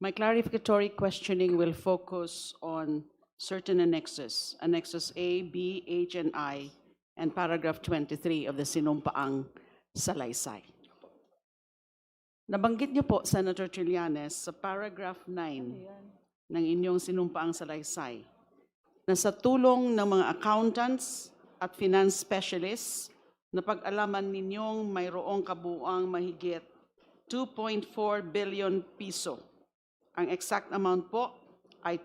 My clarificatory questioning will focus on certain annexes, Annexes A, B, H, and I, and paragraph 23 of the Sinumpaang Salaysay. Nabanggit niyo po, Senator Trillanes, sa paragraph 9 ng inyong Sinumpaang Salaysay, na sa tulong ng mga accountants at finance specialists, napag-alaman ninyong mayroong kabuuang mahigit 2.4 billion piso. Ang exact amount po ay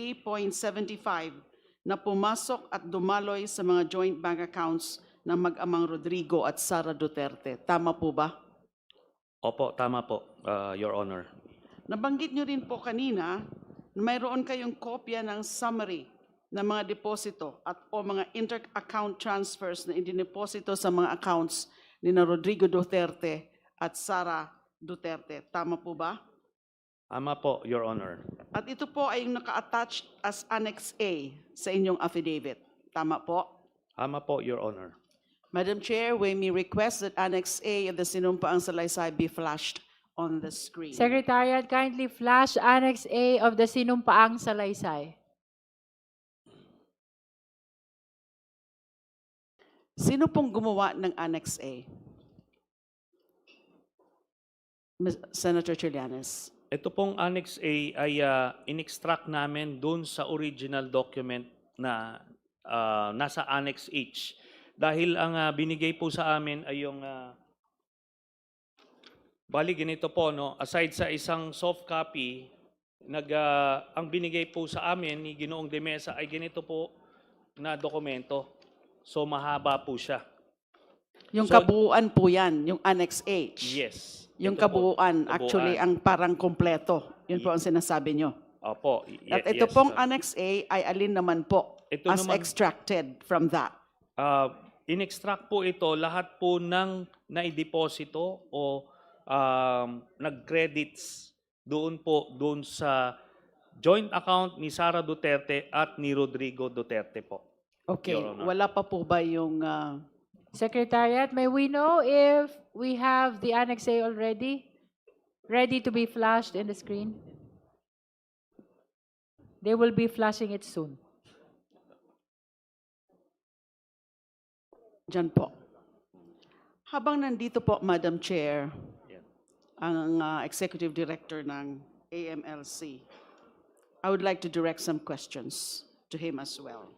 2,407,272,103.75 na pumasok at dumaloy sa mga joint bank accounts ng mag-amang Rodrigo at Sara Duterte. Tama po ba? Opo, tama po, Your Honor. Nabanggit nyo rin po kanina na mayroon kayong kopya ng summary ng mga deposito at o mga inter-account transfers na indineposito sa mga accounts ni na Rodrigo Duterte at Sara Duterte. Tama po ba? Tama po, Your Honor. At ito po ay yung naka-attach as Annex A sa inyong affidavit. Tama po? Tama po, Your Honor. Madam Chair, we may request that Annex A of the Sinumpaang Salaysay be flashed on the screen. Secretariat, kindly flash Annex A of the Sinumpaang Salaysay. Sino pong gumawa ng Annex A? Senator Trillanes. Ito pong Annex A ay in-extract namin dun sa original document na nasa Annex H. Dahil ang binigay po sa amin ay yung bali ganito po, no? Aside sa isang soft copy, ang binigay po sa amin ni Ginoong De Mesa ay ganito po na dokumento. So mahaba po siya. Yung So- kabuuan po yan, yung Annex H. Yes. Yung Ito po, kabuuan, actually, ang parang kompleto. Yun po ang sinasabi nyo. Opo. At ito pong sir. Annex A ay alin naman po Ito as naman- extracted from that? In-extract po ito lahat po ng naideposito o nag-credits doon sa joint account ni Sara Duterte at ni Rodrigo Duterte po. Okay, Your Honor. wala pa po ba yung... Secretariat, may we know if we have the Annex A already ready to be flashed in the screen? They will be flashing it soon. Diyan po. Habang nandito po, Madam Chair, ang Executive Director ng AMLC, I would like to direct some questions to him as well.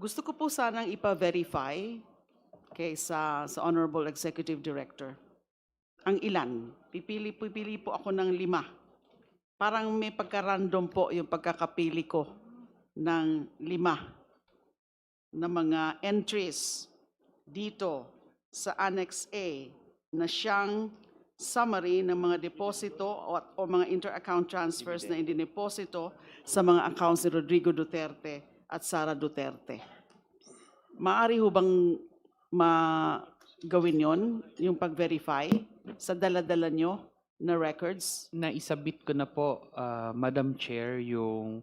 Gusto ko po sanang ipa-verify sa Honorable Executive Director ang ilan. Pipili po ako ng 5. Parang may pagka-random po yung pagkakapili ko ng 5 na mga entries dito sa Annex A na siyang summary ng mga deposito o mga inter-account transfers na indineposito sa mga accounts ni Rodrigo Duterte at Sara Duterte. Maaari ho bang gawin yon, yung pag-verify sa dala-dala nyo na records? Naisabit ko na po, Madam Chair, yung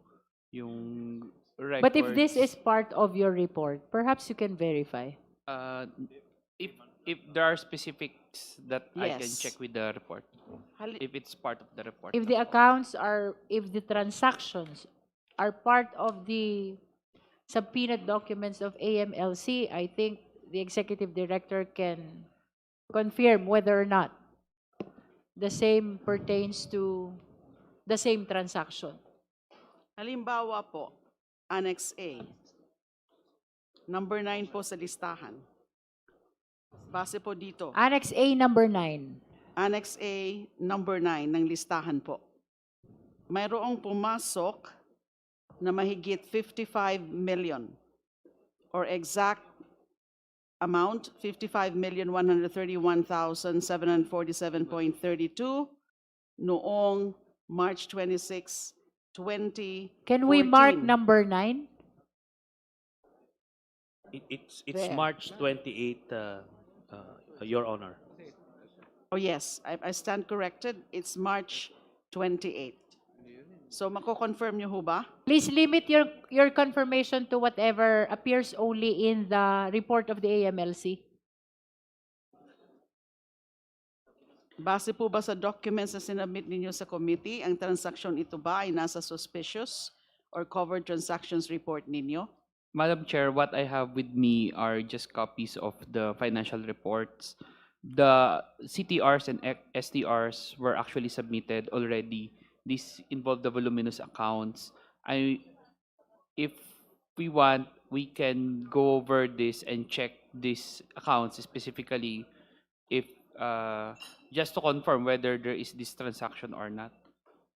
records. But if this is part of your report, perhaps you can verify. If there are specifics that I can Yes. check with the report, Hali- if it's part of the report. If the accounts are, if the transactions are part of the subpoenaed documents of AMLC, I think the executive director can confirm whether or not the same pertains to the same transaction. Halimbawa po, Annex A, number 9 po sa listahan. Base po dito, Annex A number 9. Annex A, number 9 ng listahan po. Mayroong pumasok na mahigit 55 million or exact amount, 55,131,747.32 noong March 26, 2014. Can we mark number 9? It's There. March 28, Your Honor. Oh yes, I stand corrected. It's March 28. So mako-confirm niyo ho ba? Please limit your confirmation to whatever appears only in the report of the AMLC. Base po ba sa documents na sinabit ninyo sa committee, ang transaction ito ba ay nasa suspicious or covered transactions report ninyo? Madam Chair, what I have with me are just copies of the financial reports. The CTRs and STRs were actually submitted already. This involved the voluminous accounts. If we want, we can go over this and check these accounts specifically if just to confirm whether there is this transaction or not.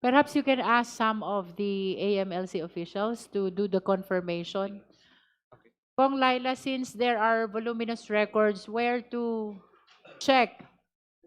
Perhaps you can ask some of the AMLC officials to do the confirmation. Kong Laila, since there are voluminous records, where to check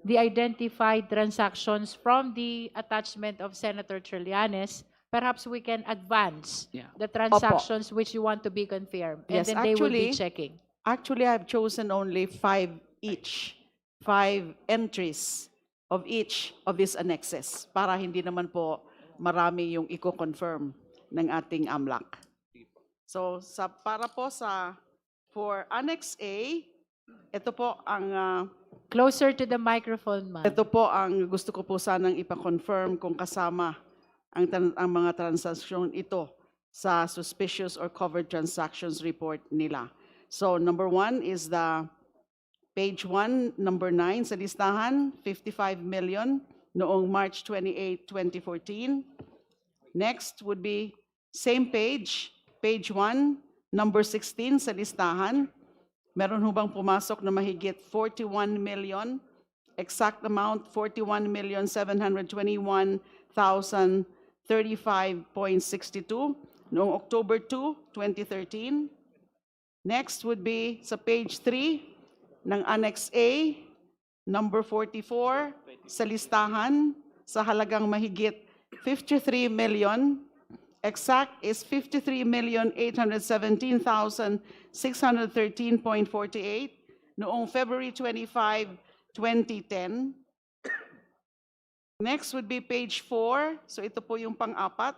the identified transactions from the attachment of Senator Trillanes, perhaps we can advance Yeah. the transactions which you want to be confirmed. And Yes, then they will be actually- checking. Actually, I've chosen only 5 each, 5 entries of each of these annexes para hindi naman po marami yung i-confirm ng ating AMLAC. So, para po for Annex A, ito po ang Closer to the microphone, ma'am. ito po ang gusto ko po sanang ipa-confirm kung kasama ang mga transaksyon ito sa suspicious or covered transactions report nila. So number 1 is the page 1, number 9 sa listahan, 55 million noong March 28, 2014. Next would be same page 1, number 16 sa listahan. Meron ho bang pumasok na mahigit 41 million? Exact amount, 41,721,035.62 noong October 2, 2013. Next would be sa page 3 ng Annex A, number 44 sa listahan sa halagang mahigit 53 million. Exact is 53,817,613.48 noong February 25, 2010. Next would be page 4. So ito po yung pang-apat.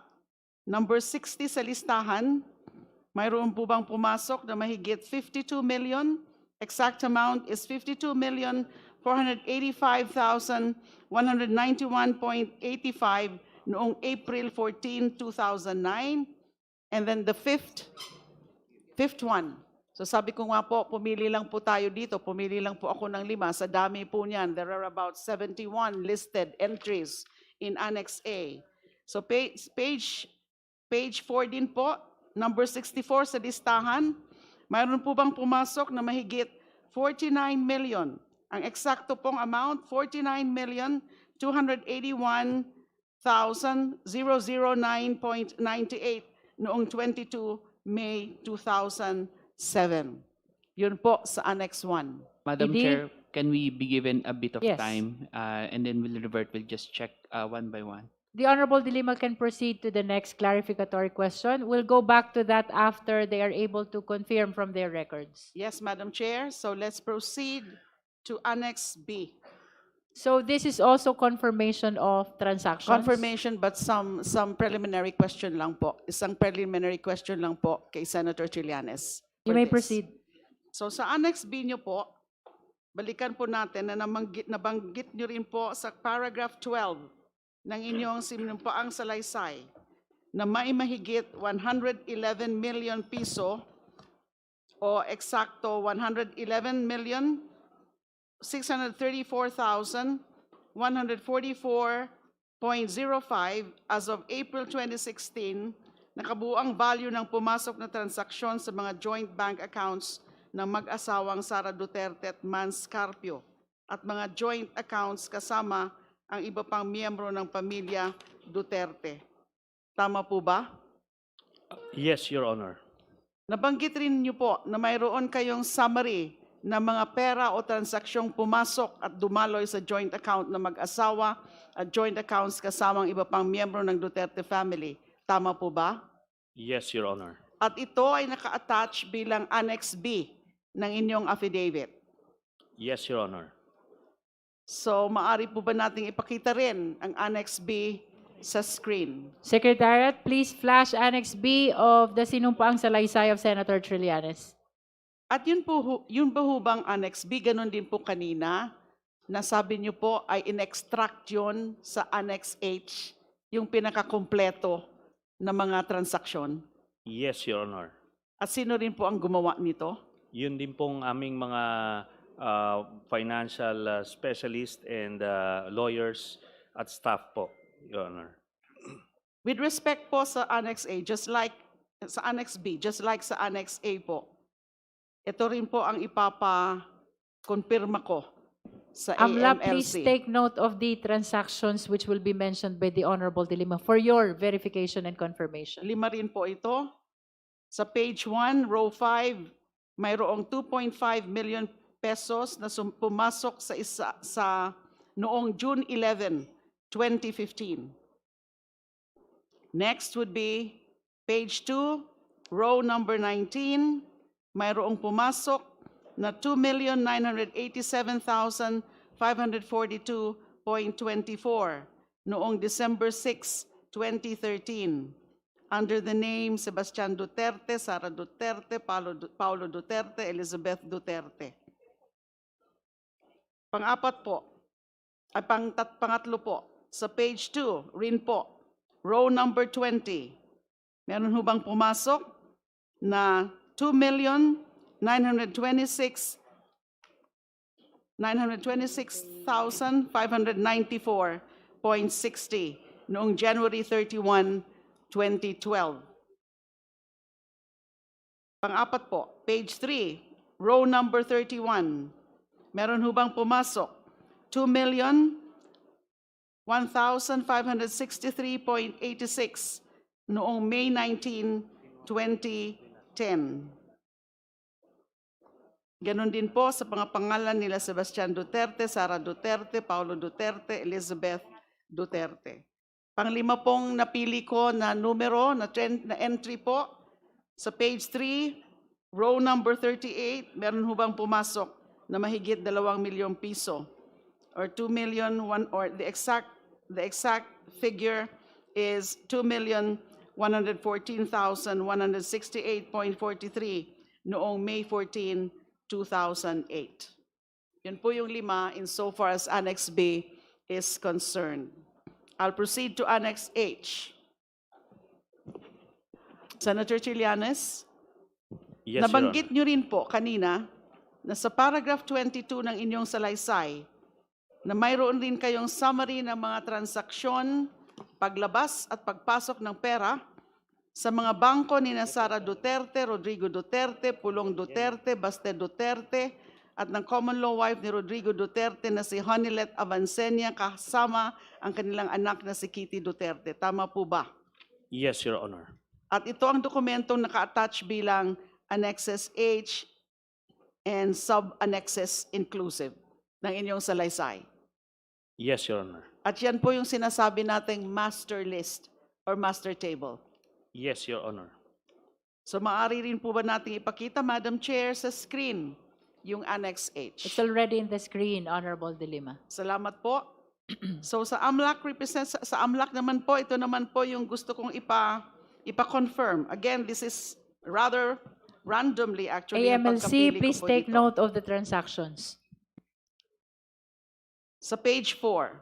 Number 60 sa listahan. Mayroon po bang pumasok na mahigit 52 million? Exact amount is 52,485,191.85 noong April 14, 2009. And then the fifth one. So sabi ko nga po, pumili lang po tayo dito. Pumili lang po ako ng 5. Sa dami po niyan, there are about 71 listed entries in Annex A. So page 4 din po, number 64 sa listahan. Mayroon po bang pumasok na mahigit 49 million? Ang eksakto pong amount, 49,281,009.98 noong 22 May 2007. Yun po sa Annex 1. Madam Hindi. Chair, can we be given a bit of Yes. time and then we'll revert, we'll just check one by one. The Honorable Dilima can proceed to the next clarificatory question. We'll go back to that after they are able to confirm from their records. Yes, Madam Chair. So let's proceed to Annex B. So this is also confirmation of transactions? Confirmation but some preliminary question lang po. Isang preliminary question lang po kay Senator Trillanes. You for may this. proceed. So sa Annex B nyo po, balikan po natin na nabanggit nyo rin po sa paragraph 12 ng inyong sinumpaang salaysay na may mahigit 111 million piso o eksakto 111,634,144.05 as of April 2016, nakabuang value ng pumasok na transaksyon sa mga joint bank accounts ng mag-asawang Sara Duterte at Mans Carpio at mga joint accounts kasama ang iba pang miyembro ng pamilya Duterte. Tama po ba? Yes, Your Honor. Nabanggit rin niyo po na mayroon kayong summary ng mga pera o transaksyong pumasok at dumaloy sa joint account ng mag-asawa at joint accounts kasamang iba pang miyembro ng Duterte family. Tama po ba? Yes, Your Honor. At ito ay naka-attach bilang Annex B ng inyong affidavit. Yes, Your Honor. So, maari po ba nating ipakita rin ang Annex B sa screen. Secretariat, please flash Annex B of the sinumpaang salaysay of Senator Trillanes. At yun ba ho bang Annex B? Ganon din po kanina. Nasabi niyo po ay in-extract yun sa Annex H, yung pinakakompleto na mga transaksyon. Yes, Your Honor. At sino rin po ang gumawa nito? Yun din pong aming mga financial specialist and lawyers at staff po, Your Honor. With respect po sa Annex A, just like sa Annex B, just like sa Annex A po, ito rin po ang ipapa-confirma ko sa Amla, please AMLC. take note of the transactions which will be mentioned by the Honorable De Lima for your verification and confirmation. 5 rin po ito. Sa page 1, row 5, mayroong 2.5 million pesos na pumasok sa noong June 11, 2015. Next would be page 2, row number 19, mayroong pumasok na 2,987,542.24 noong December 6, 2013 under the name Sebastian Duterte, Sara Duterte, Paulo Duterte, Elizabeth Duterte. Pang-apat po, ay pangatlo po, sa page 2, rin po, row number 20, meron ho bang pumasok na 926,594.60 noong January 31, 2012. Pang-apat po, page 3, row number 31. Meron ho bang pumasok? 2,1,563.86 noong May 19, 2010. Ganon din po sa mga pangalan nila Sebastian Duterte, Sara Duterte, Paulo Duterte, Elizabeth Duterte. Panglima pong napili ko na numero, na entry po, sa page 3, row number 38, meron ho bang pumasok na mahigit 2 milyong piso? Or 2 million, or the exact figure is 2,114,168.43 noong May 14, 2008. Yun po yung 5 insofar as Annex B is concerned. I'll proceed to Annex H. Senator Trillanes, Yes, Your nabanggit Honor. nyo rin po kanina na sa paragraph 22 ng inyong salaysay na mayroon rin kayong summary ng mga transaksyon, paglabas at pagpasok ng pera sa mga bangko ni Sara Duterte, Rodrigo Duterte, Pulong Duterte, Baste Duterte, at ng common law wife ni Rodrigo Duterte na si Honilet Avancenia kasama ang kanilang anak na si Kitty Duterte. Tama po ba? Yes, Your Honor. At ito ang dokumentong naka-attach bilang Annexes H and Sub-Annexes Inclusive ng inyong salaysay. Yes, Your Honor. At yan po yung sinasabi nating master list or master table. Yes, Your Honor. So maaari rin po ba nating ipakita, Madam Chair, sa screen yung Annex H? It's already in the screen, Honorable De Lima. Salamat po. So sa AMLAC sa AMLAC naman po, ito naman po yung gusto kong ipa-confirm. Again, this is rather randomly actually. yung AMLC, pagkapili ko please po take dito. note of the transactions. Sa page 4,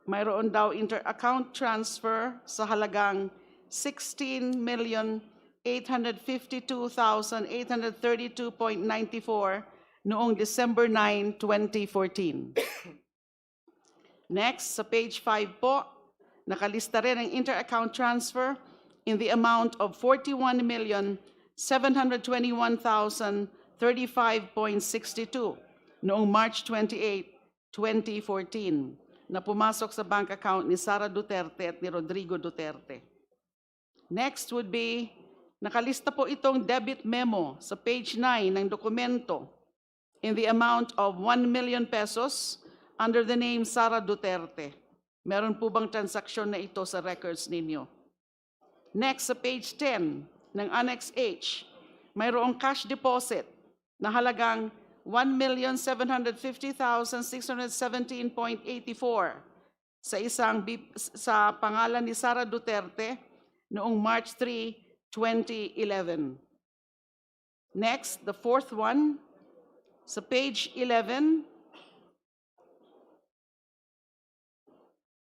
mayroon daw inter-account transfer sa halagang 16,852,832.94 noong December 9, 2014. Next, sa page 5 po, nakalista rin ang inter-account transfer in the amount of 41,721,035.62 noong March 28, 2014 na pumasok sa bank account ni Sara Duterte at ni Rodrigo Duterte. Next would be, nakalista po itong debit memo sa page 9 ng dokumento in the amount of 1 million pesos under the name Sara Duterte. Meron po bang transaksyon na ito sa records ninyo? Next, sa page 10 ng Annex H, mayroong cash deposit na halagang 1,750,617.84 sa pangalan ni Sara Duterte noong March 3, 2011. Next, the fourth one, sa page 11,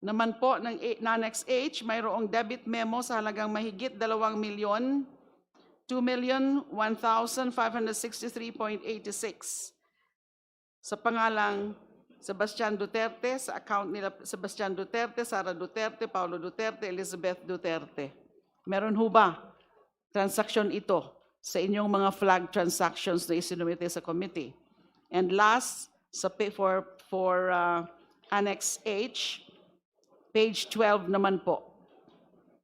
naman po ng Annex H, mayroong debit memo sa halagang mahigit 2 milyon, 2,1,563.86 sa pangalang Sebastian Duterte, sa account nila Sebastian Duterte, Sara Duterte, Paulo Duterte, Elizabeth Duterte. Meron ho ba transaction ito sa inyong mga flag transactions na isinumite sa committee? And last, for Annex H, page 12 naman po.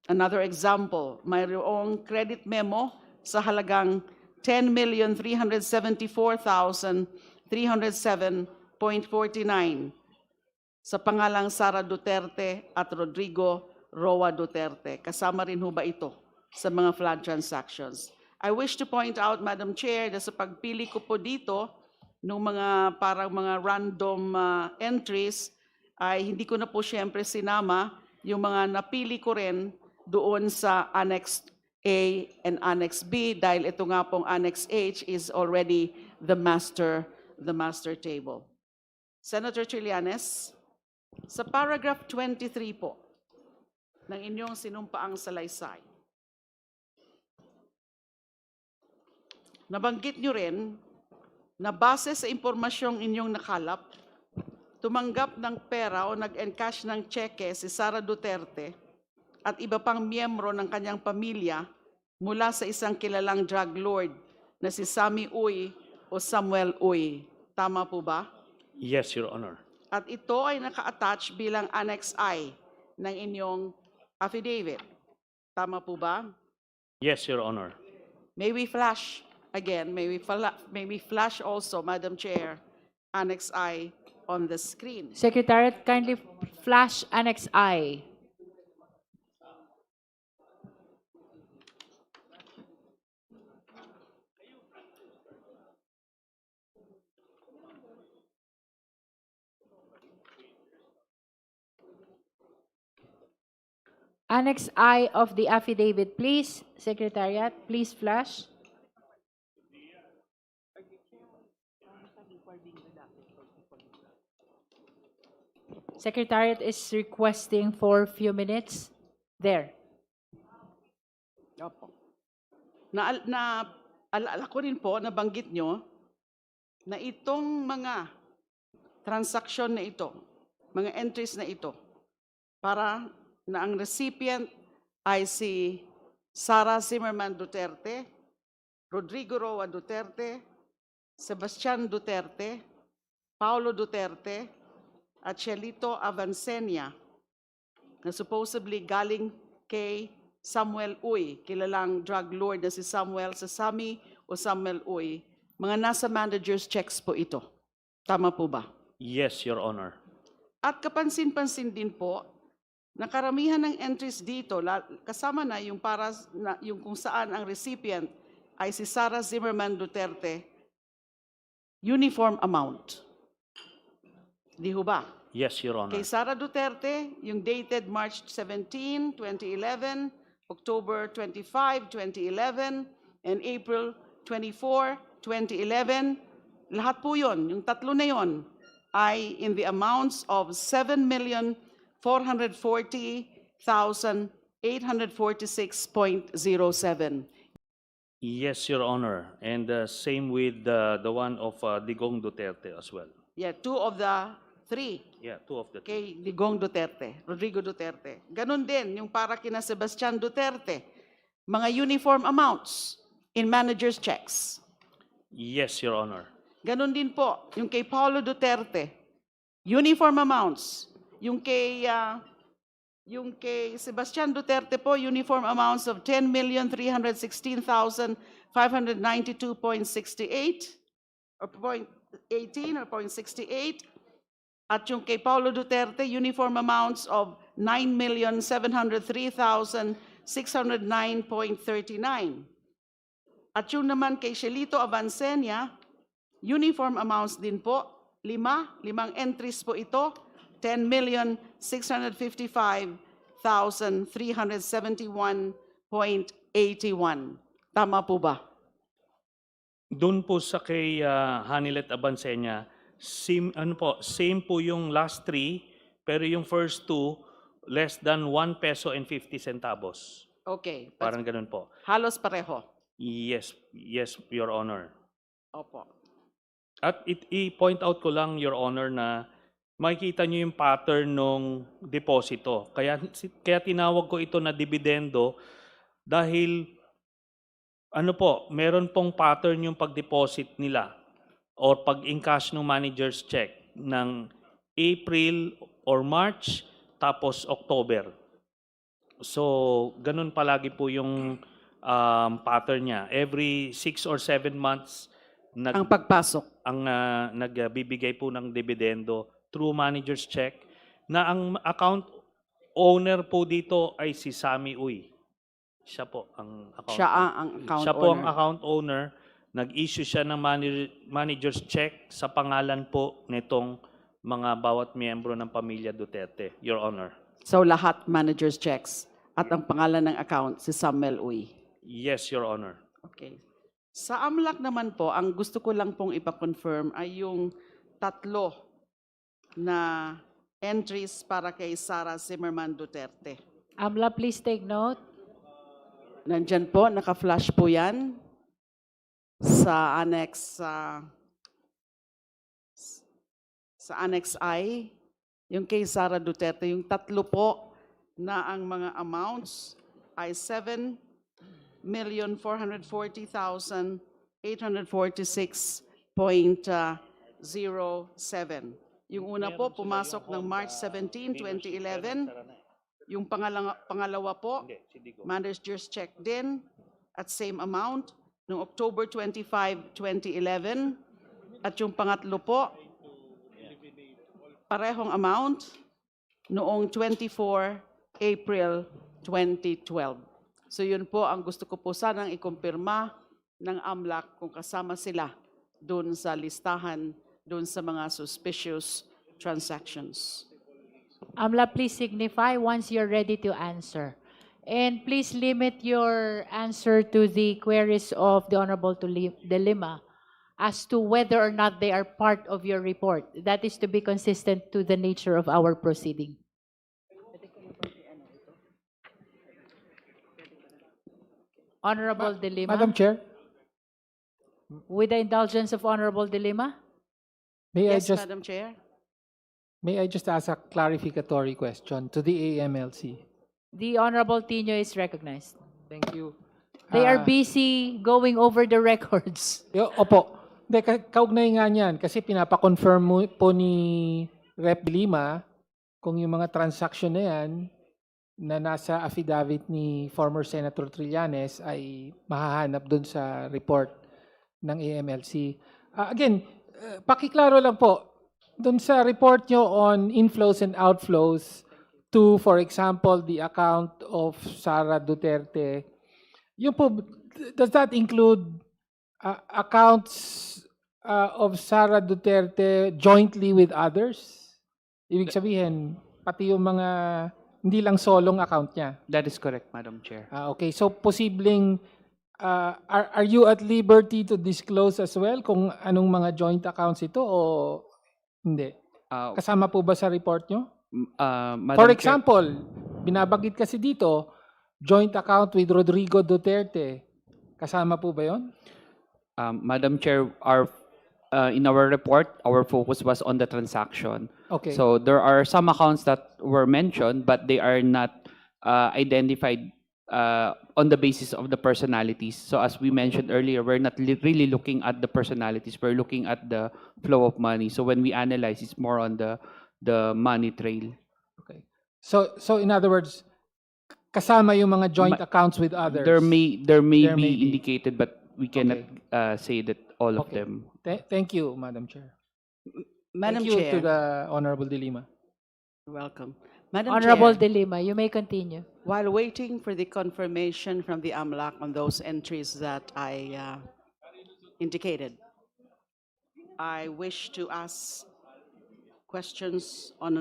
Another example, mayroong credit memo sa halagang 10,374,307.49 sa pangalang Sara Duterte at Rodrigo Roa Duterte. Kasama rin ho ba ito sa mga flag transactions? I wish to point out, Madam Chair, na sa pagpili ko po dito ng mga parang mga random entries, ay hindi ko na po siyempre sinama yung mga napili ko rin doon sa Annex A and Annex B dahil ito nga pong Annex H is already the master table. Senator Trillanes, sa paragraph 23 po ng inyong sinumpaang salaysay, nabanggit nyo rin na base sa impormasyong inyong nakalap, tumanggap ng pera o nag-encash ng cheque si Sara Duterte at iba pang miyembro ng kanyang pamilya mula sa isang kilalang drug lord na si Sammy Uy o Samuel Uy. Tama po ba? Yes, Your Honor. At ito ay naka-attach bilang Annex I ng inyong affidavit. Tama po ba? Yes, Your Honor. May we flash again, may we flash also, Madam Chair, Annex I on the screen. Secretariat, kindly flash Annex I. Annex I of the affidavit, please. Secretariat, please flash. Secretariat is requesting for few minutes. There. Opo. Alala ko rin po, nabanggit nyo, na itong mga transaksyon na ito, mga entries na ito, para na ang recipient ay si Sara Zimmerman Duterte, Rodrigo Roa Duterte, Sebastian Duterte, Paulo Duterte, at Shelito Avancenia, na supposedly galing kay Samuel Uy, kilalang drug lord na si Samuel sa Sammy o Samuel Uy. Mga nasa manager's checks po ito. Tama po ba? Yes, Your Honor. At kapansin-pansin din po, na karamihan ng entries dito, kasama na yung, yung kung saan ang recipient ay si Sara Zimmerman Duterte, uniform amount. Di ho ba? Yes, Your Honor. Kay Sara Duterte, yung dated March 17, 2011, October 25, 2011, and April 24, 2011, lahat po yun, yung tatlo na yun, ay in the amounts of 7,440,846.07. Yes, Your Honor. And same with the one of Digong Duterte as well. Yeah, two of the three. Yeah, two of the Kay Digong Duterte, Rodrigo Duterte. Ganon din yung para kina Sebastian Duterte, mga uniform amounts in manager's checks. Yes, Your Honor. Ganon din po yung kay Paulo Duterte, uniform amounts. Yung kay Sebastian Duterte po, uniform amounts of 10,316,592.68 or 0.18 or 0.68. At yung kay Paulo Duterte, uniform amounts of 9,703,609.39. At yung naman kay Shelito Avancenia, uniform amounts din po, limang entries po ito, 655,371.81. Tama po ba? Doon po sa kay Hanilet Abansenya, same po yung last three, pero yung first two, less than 1 peso and 50 centavos. Okay. Parang ganun po. Halos pareho. Yes, Your Honor. Opo. At i-point out ko lang, Your Honor, na makikita nyo yung pattern ng deposito. Kaya tinawag ko ito na dividendo dahil meron pong pattern yung pag-deposit nila or pag-encash ng manager's check ng April or March tapos October. So, ganun palagi po yung pattern niya. Every 6 or 7 months, Ang pagpasok. nagbibigay po ng dividendo through manager's check na ang account owner po dito ay si Sammy Uy. Siya po ang account Siya ang account Siya po ang owner. account owner. Nag-issue siya ng manager's check sa pangalan po nitong mga bawat miyembro ng pamilya Duterte, Your Honor. So lahat manager's checks. At ang pangalan ng account, si Samuel Uy. Yes, Your Honor. Okay. Sa AMLAC naman po, ang gusto ko lang pong ipa-confirm ay yung 3 na entries para kay Sara Zimmerman Duterte. AMLA, please take note. Nandyan po, naka-flash po yan sa Annex I. Yung kay Sara Duterte, yung 3 po na ang mga amounts ay 7,440,846.07. Yung una po, pumasok ng March 17, 2011. Yung pangalawa po, manager's check din at same amount noong October 25, 2011. At yung pangatlo po, parehong amount noong 24 April 2012. So yun po ang gusto ko po sanang ikumpirma ng AMLAC kung kasama sila doon sa listahan, doon sa mga suspicious transactions. AMLA, please signify once you're ready to answer. And please limit your answer to the queries of the Honorable De Lima as to whether or not they are part of your report. That is to be consistent to the nature of our proceeding. Honorable De Lima. Madam Chair, With the indulgence of Honorable De Lima. Yes, Madam Chair. may I just ask a clarificatory question to the AMLC? The Honorable Tino is recognized. Thank you. They are Ah, busy going over the records. Opo. Hindi, kaugnay nga niyan kasi pinapakonfirm po ni Rep. Lima kung yung mga transaction na yan na nasa affidavit ni former Senator Trillanes ay mahahanap doon sa report ng AMLC. Again, pakiklaro lang po, doon sa report nyo on inflows and outflows to, for example, the account of Sara Duterte, yun po, does that include accounts of Sara Duterte jointly with others? Ibig sabihin, pati yung mga hindi lang solong account niya. That is correct, Madam Chair. Okay, so posibleng are you at liberty to disclose as well kung anong mga joint accounts ito o hindi? Uh, Kasama po ba sa report nyo? Madam For Chair, example, binabagit kasi dito, joint account with Rodrigo Duterte. Kasama po ba yon? Madam Chair, in our report, our focus was on the transaction. Okay. So there are some accounts that were mentioned, but they are not identified on the basis of the personalities. So as we mentioned earlier, we're not really looking at the personalities. We're looking at the flow of money. So when we analyze, it's more on the money trail. Okay. So in other words, kasama yung mga joint Ma- accounts with others. There may There be may be. indicated, but we cannot say that all of Okay. them. Thank you, Madam Chair. Madam Thank you Chair. to the Honorable De Lima. You're welcome. Madam Honorable Chair, De Lima, you may continue. while waiting for the confirmation from the AMLAC on those entries that I indicated, I wish to ask questions on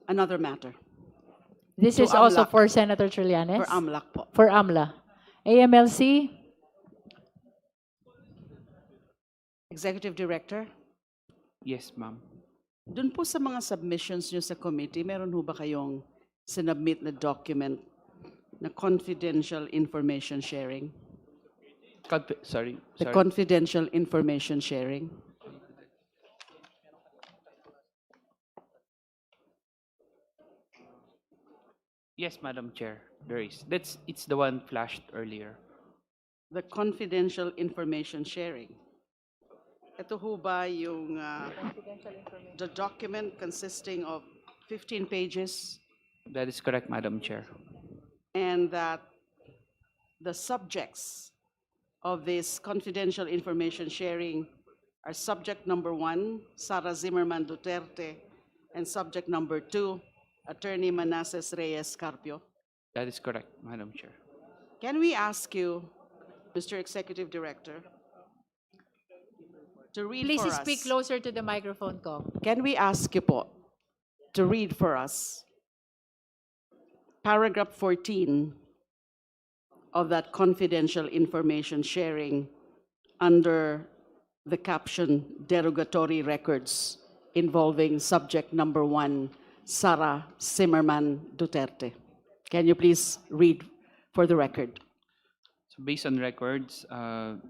Another matter. This To is also AMLAC. for Senator Trillanes? For AMLAC po. For AMLA. AMLC? Executive Director, Yes, ma'am. dun po sa mga submissions nyo sa committee, meron ho ba kayong sinubmit na document na confidential information sharing? Sorry. The confidential information sharing? Yes, Madam Chair. There is. It's the one flashed earlier. The confidential information sharing. Ito ho ba yung the document consisting of 15 pages That is correct, Madam Chair. and that the subjects of this confidential information sharing are subject number 1, Sara Zimmerman Duterte, and subject number 2, Attorney Manasseh Reyes Carpio. That is correct, Madam Chair. Can we ask you, Mr. Executive Director, to read Please for speak us? closer to the microphone, Kong. Can we ask you po to read for us paragraph 14 of that confidential information sharing under the caption derogatory records involving subject number 1, Sara Zimmerman Duterte? Can you please read for the record? So based on records,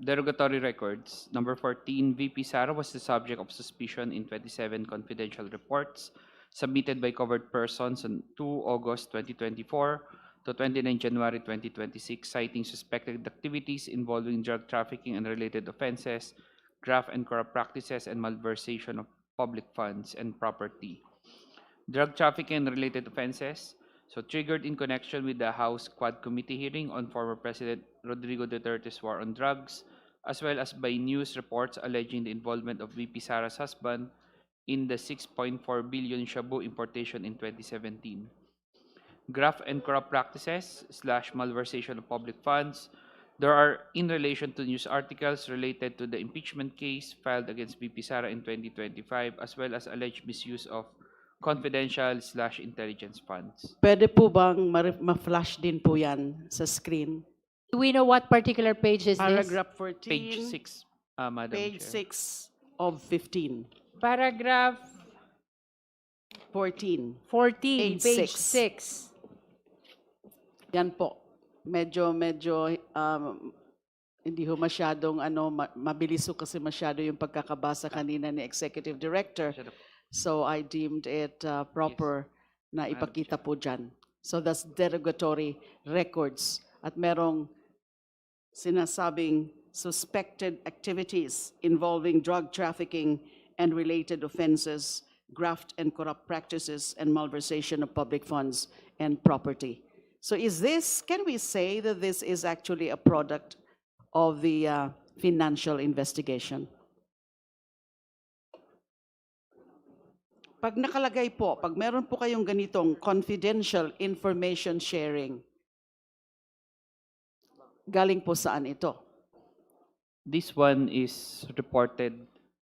derogatory records, number 14, VP Sara was the subject of suspicion in 27 confidential reports submitted by covered persons on 2 August 2024 to 29 January 2026, citing suspected activities involving drug trafficking and related offenses, graft and corrupt practices, and malversation of public funds and property. Drug trafficking and related offenses, so triggered in connection with the House Quad Committee hearing on former President Rodrigo Duterte's war on drugs, as well as by news reports alleging the involvement of VP Sara's husband in the 6.4 billion shabu importation in 2017. Graft and corrupt practices / malversation of public funds, there are in relation to news articles related to the impeachment case filed against VP Sara in 2025, as well as alleged misuse of confidential / intelligence funds. Pwede po bang ma-flash din po yan sa screen? Do we know what particular page is this? Paragraph 14, Page 6, Madam page Chair. 6 of 15. Paragraph 14. 14, Page page 6. 6. Yan po. Medyo hindi ho masyadong mabilis ho kasi masyado yung pagkakabasa kanina ni Executive Director. So I deemed it proper na ipakita po dyan. So that's derogatory records. At merong sinasabing suspected activities involving drug trafficking and related offenses, graft and corrupt practices, and malversation of public funds and property. So can we say that this is actually a product of the financial investigation? Pag nakalagay po, pag meron po kayong ganitong confidential information sharing, galing po saan ito? This one is reported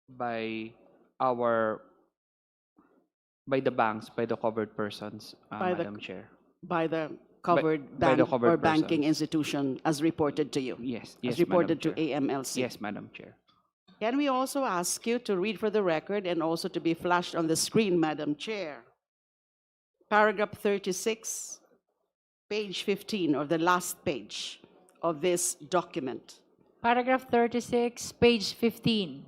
by the banks, by the covered persons, By the- Madam Chair. By the covered by the bank covered or banking persons. institution as reported to you? Yes, As yes, reported Madam to Chair. AMLC? Yes, Madam Chair. Can we also ask you to read for the record and also to be flashed on the screen, Madam Chair? Paragraph 36, page 15, or the last page of this document. Paragraph 36, page 15.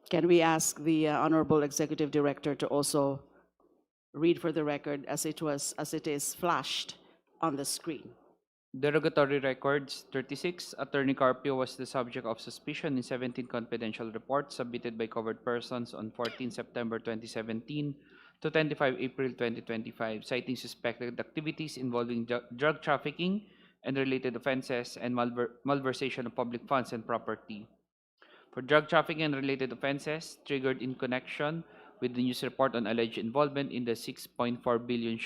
Can we ask the Honorable Executive Director to also read for the record as it is flashed on the screen? Derogatory records 36. Attorney Carpio was the subject of suspicion in 17 confidential reports submitted by covered persons on 14 September 2017 to 25 April 2025, citing suspected activities involving drug trafficking and related offenses and malversation of public funds and property. For drug trafficking and related offenses, triggered in connection with the news report on alleged involvement in the 6.4 billion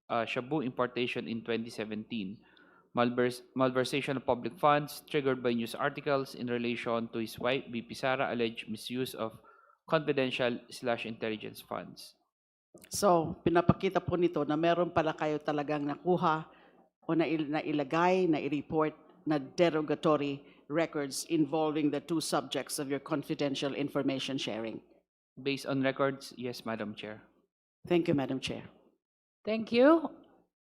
shabu importation in 2017. Malversation of public funds, triggered by news articles in relation to his wife, VP Sara, alleged misuse of confidential / intelligence funds. So, pinapakita po nito na meron pala kayo talagang nakuha o nailagay, na-report na derogatory records involving the two subjects of your confidential information sharing. Based on records, yes, Madam Chair. Thank you, Madam Chair. Thank you.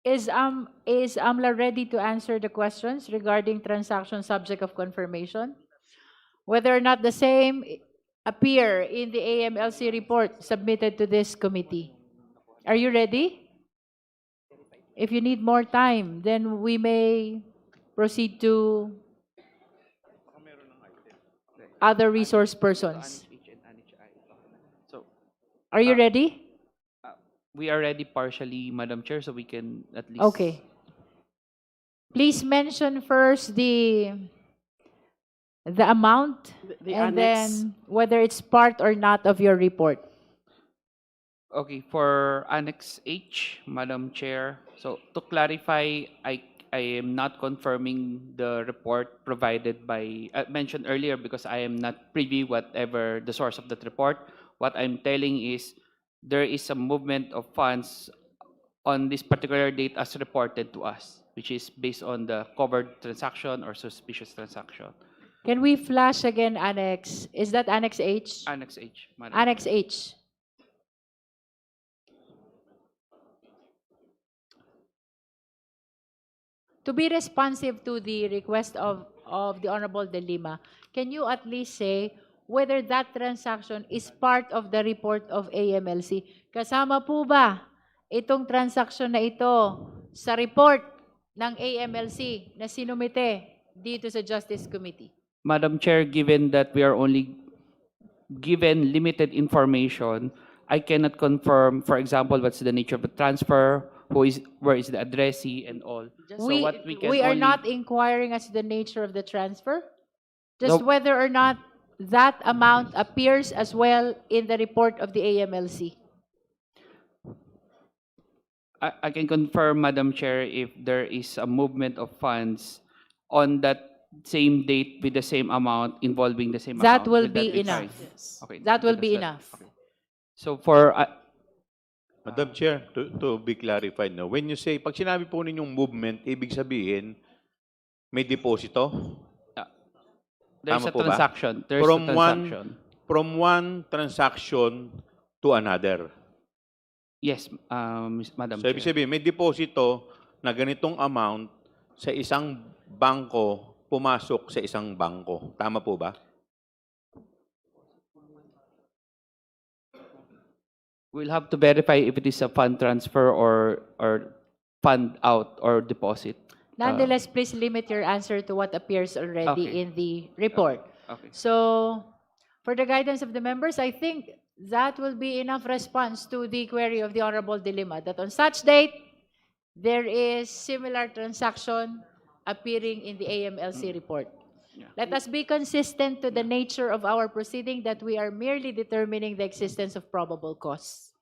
Is AMLA ready to answer the questions regarding transaction subject of confirmation? Whether or not the same appear in the AMLC report submitted to this committee. Are you ready? If you need more time, then we may proceed to other resource persons. So Are you Uh, ready? we are ready partially, Madam Chair, so we can at least. Okay. Please mention first the amount The and annex, then whether it's part or not of your report. Okay, for Annex H, Madam Chair, so to clarify, I am not confirming the report provided by, mentioned earlier because I am not privy whatever the source of that report. What I'm telling is there is a movement of funds on this particular date as reported to us, which is based on the covered transaction or suspicious transaction. Can we flash again Annex? Is that Annex H? Annex H, Madam Annex Chair. H. To be responsive to the request of the Honorable De Lima, can you at least say whether that transaction is part of the report of AMLC? Kasama po ba itong transaction na ito sa report ng AMLC na sinumite dito sa Justice Committee? Madam Chair, given that we are only given limited information, I cannot confirm, for example, what's the nature of the transfer, where is the addressee and all. So what we can are only- not inquiring as to the nature of the transfer, just Nope. whether or not that amount appears as well in the report of the AMLC. I can confirm, Madam Chair, if there is a movement of funds on that same date with the same amount involving the same That amount. will Would be fine? enough. yes. Okay. That will does be that- enough. okay. So for, Madam Chair, to be clarified, no, when you say, pag sinabi po ninyong movement, ibig sabihin, may deposito? there's Tama a po ba? transaction. There's a From transaction. From one transaction to another. Yes, Madam So, ibig Chair. sabihin, may deposito na ganitong amount sa isang bangko, pumasok sa isang bangko. Tama po ba? We'll have to verify if it is a fund transfer or fund out or deposit. Nonetheless, please limit your answer to what appears already Okay. in the report. Okay. So, for the guidance of the members, I think that will be enough response to the query of the Honorable De Lima, that on such date, there is similar transaction appearing in the AMLC report. Yeah. Let us be consistent to the nature of our proceeding, that we are merely determining the existence of probable cause.